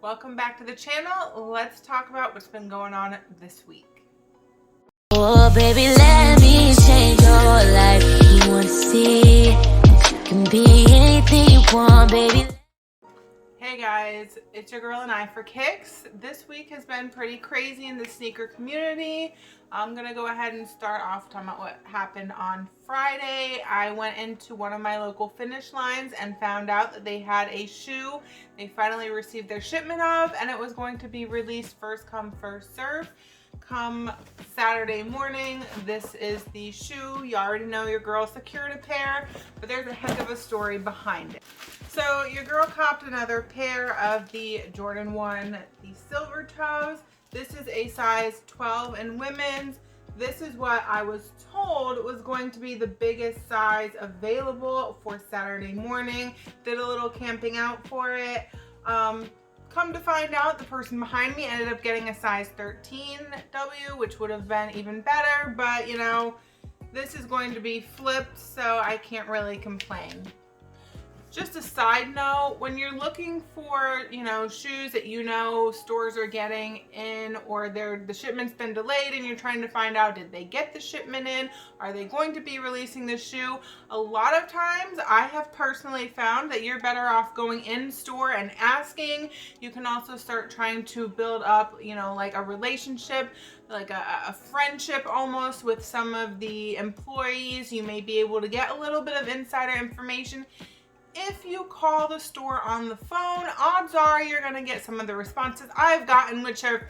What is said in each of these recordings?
Welcome back to the channel. Let's talk about what's been going on this week. Oh, baby, let me change your life. You want to see, you can be anything you want, baby. Hey guys, it's your girl and I for kicks. This week has been pretty crazy in the sneaker community. I'm gonna go ahead and start off talking about what happened on Friday. I went into one of my local Finish Lines and found out that they had a shoe they finally received their shipment of, and it was going to be released first come first serve come Saturday morning. This is the shoe. You already know your girl secured a pair, but there's a heck of a story behind it. So your girl copped another pair of the Jordan 1, the silver toes. This is a size 12 in women's. This is what I was told was going to be the biggest size available for Saturday morning. Did a little camping out for it. Come to find out, the person behind me ended up getting a size 13W, which would have been even better, but you know, this is going to be flipped, so I can't really complain. Just a side note, when you're looking for, shoes that stores are getting in, or the shipment's been delayed and you're trying to find out, did they get the shipment in? Are they going to be releasing the shoe? A lot of times I have personally found that you're better off going in store and asking. You can also start trying to build up, like a relationship, like a friendship almost with some of the employees. You may be able to get a little bit of insider information. If you call the store on the phone, odds are you're gonna get some of the responses I've gotten, which are,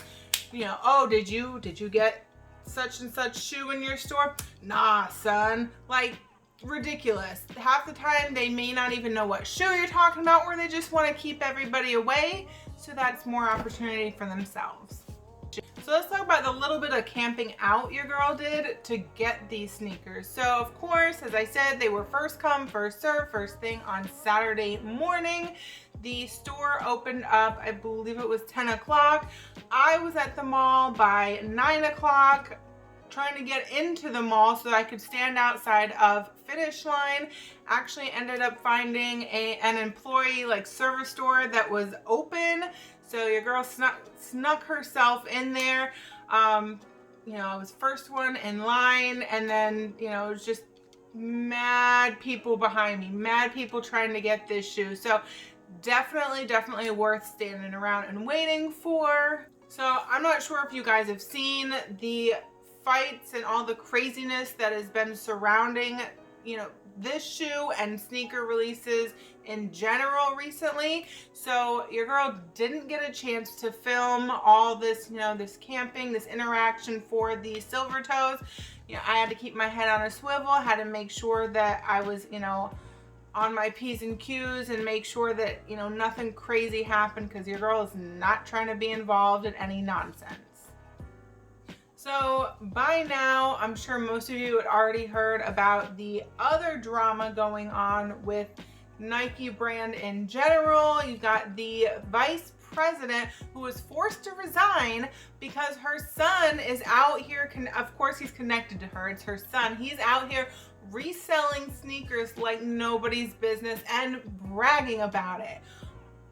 oh, did you get such and such shoe in your store? Nah, son. Like, ridiculous. Half the time they may not even know what shoe you're talking about, or they just want to keep everybody away, so that's more opportunity for themselves. So let's talk about the little bit of camping out your girl did to get these sneakers. So of course, as I said, they were first come, first serve, first thing on Saturday morning. The store opened up, I believe it was 10 o'clock. I was at the mall by 9 o'clock trying to get into the mall so that I could stand outside of Finish Line. Actually ended up finding an employee service store that was open. So your girl snuck herself in there. I was first one in line, and then, it was just mad people behind me, mad people trying to get this shoe. So definitely worth standing around and waiting for. So I'm not sure if you guys have seen the fights and all the craziness that has been surrounding, this shoe and sneaker releases in general recently. So your girl didn't get a chance to film all this, this camping, this interaction for the silver toes. I had to keep my head on a swivel, had to make sure that I was, on my P's and Q's and make sure that, nothing crazy happened, because your girl is not trying to be involved in any nonsense. So by now, I'm sure most of you had already heard about the other drama going on with Nike brand in general. You got the vice president who was forced to resign because her son is out here, of course he's connected to her, it's her son. He's out here reselling sneakers like nobody's business and bragging about it.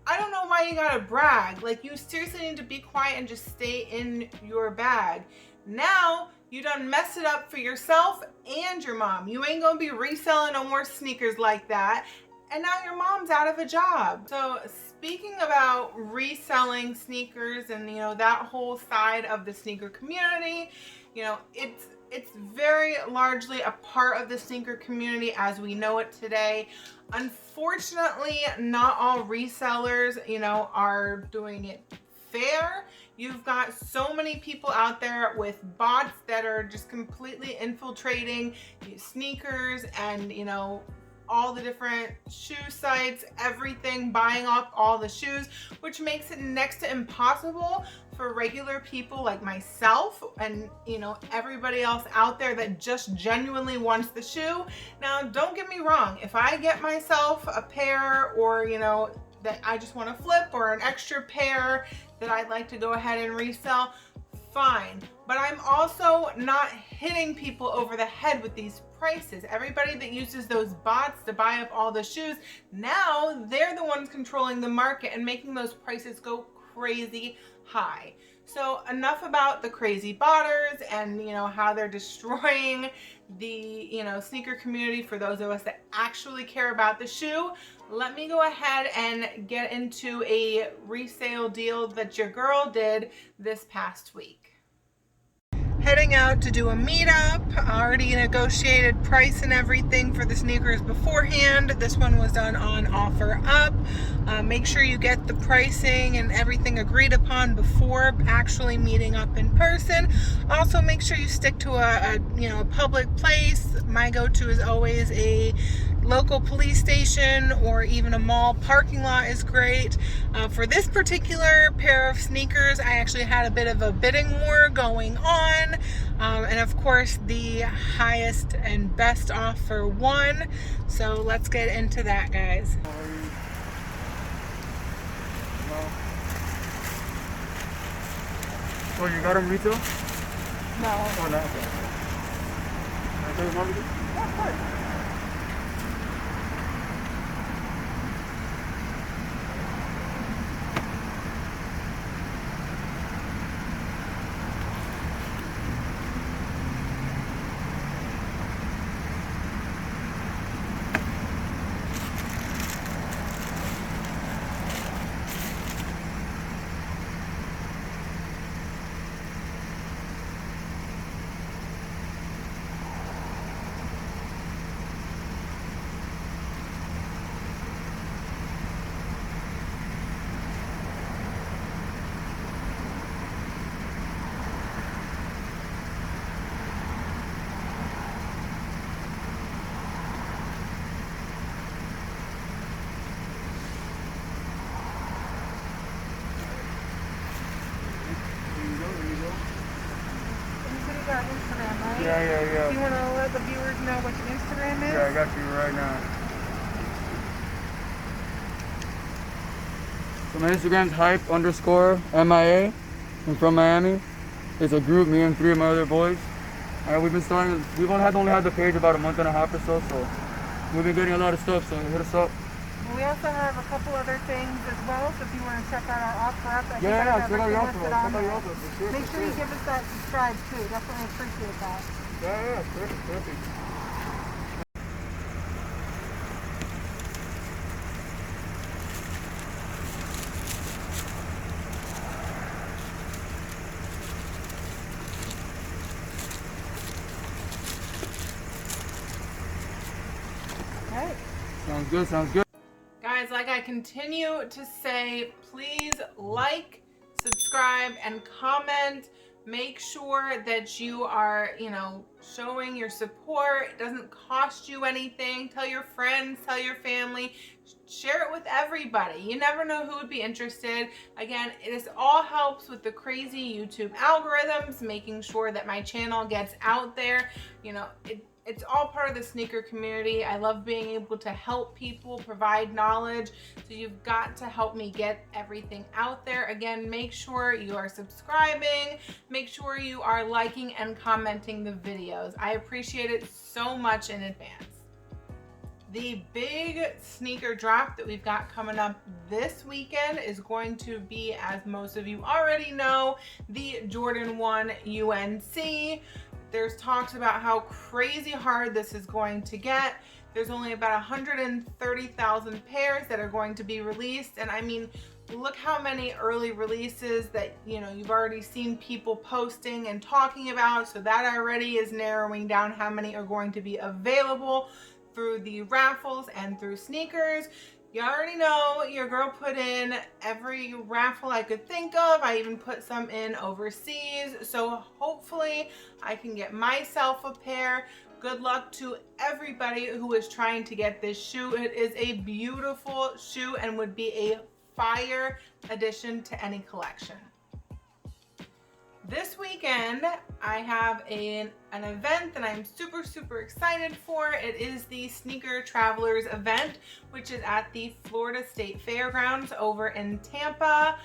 I don't know why you gotta brag. Like, you seriously need to be quiet and just stay in your bag. Now, you done messed it up for yourself and your mom. You ain't gonna be reselling no more sneakers like that. And now your mom's out of a job. So speaking about reselling sneakers and, that whole side of the sneaker community, it's very largely a part of the sneaker community as we know it today. Unfortunately, not all resellers, are doing it fair. You've got so many people out there with bots that are just completely infiltrating sneakers and, all the different shoe sites, everything, buying up all the shoes, which makes it next to impossible for regular people like myself and, everybody else out there that just genuinely wants the shoe. Now, don't get me wrong. If I get myself a pair, or, that I just want to flip, or an extra pair that I'd like to go ahead and resell, fine. But I'm also not hitting people over the head with these prices. Everybody that uses those bots to buy up all the shoes, now they're the ones controlling the market and making those prices go crazy high. So enough about the crazy botters and, you know, how they're destroying the, you know, sneaker community for those of us that actually care about the shoe. Let me go ahead and get into a resale deal that your girl did this past week. Heading out to do a meetup. Already negotiated price and everything for the sneakers beforehand. This one was done on OfferUp. Make sure you get the pricing and everything agreed upon before actually meeting up in person. Also, make sure you stick to a public place. My go-to is always a local police station or even a mall parking lot is great. For this particular pair of sneakers, I actually had a bit of a bidding war going on. And of course, the highest and best offer won. So let's get into that, guys. Oh, you got them retail? No. Oh, no. Okay. Can I tell you more? Yeah, of course. Our Instagram, right? Yeah. Do you want to let the viewers know what your Instagram is? Yeah, I got you right now. So my Instagram's hype_MIA. I'm from Miami. It's a group, me and 3 of my other boys. We've only had the page about a month and a half or so we've been getting a lot of stuff, so hit us up. We also have a couple other things as well, so if you want to check out our OfferUp, Yeah, check out your offer. Sure, make sure you give us that subscribe too. Definitely appreciate that. Yeah, perfect. Right. Sounds good. Guys, like I continue to say, please like, subscribe, and comment. Make sure that you are, showing your support. It doesn't cost you anything. Tell your friends, tell your family, share it with everybody. You never know who would be interested. Again, this all helps with the crazy YouTube algorithms, making sure that my channel gets out there. It's all part of the sneaker community. I love being able to help people, provide knowledge. So you've got to help me get everything out there. Again, make sure you are subscribing. Make sure you are liking and commenting the videos. I appreciate it so much in advance. The big sneaker drop that we've got coming up this weekend is going to be, as most of you already know, the Jordan 1 UNC. There's talks about how crazy hard this is going to get. There's only about 130,000 pairs that are going to be released. And I mean, look how many early releases that, you've already seen people posting and talking about. So that already is narrowing down how many are going to be available through the raffles and through sneakers. You already know your girl put in every raffle I could think of. I even put some in overseas. So hopefully I can get myself a pair. Good luck to everybody who is trying to get this shoe. It is a beautiful shoe and would be a fire addition to any collection. This weekend, I have an event that I'm super excited for. It is the Sneaker Travelers event, which is at the Florida State Fairgrounds over in Tampa.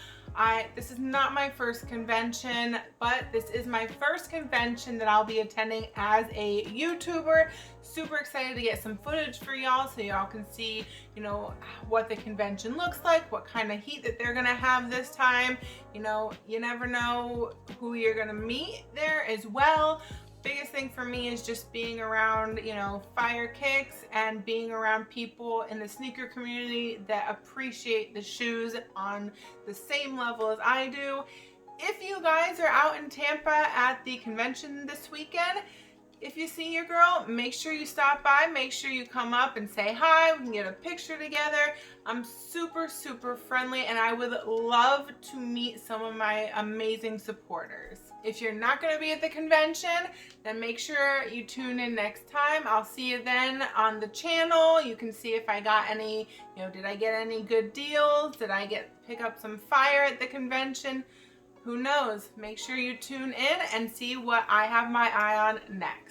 This is not my first convention, but this is my first convention that I'll be attending as a YouTuber. Super excited to get some footage for y'all so y'all can see, you know, what the convention looks like, what kind of heat that they're gonna have this time. You know, you never know who you're gonna meet there as well. Biggest thing for me is just being around, you know, fire kicks and being around people in the sneaker community that appreciate the shoes on the same level as I do. If you guys are out in Tampa at the convention this weekend, if you see your girl, make sure you stop by, make sure you come up and say hi, we can get a picture together. I'm super, super friendly and I would love to meet some of my amazing supporters. If you're not gonna be at the convention, then make sure you tune in next time. I'll see you then on the channel. You can see if I got any, you know, did I get any good deals? Did I pick up some fire at the convention? Who knows? Make sure you tune in and see what I have my eye on next.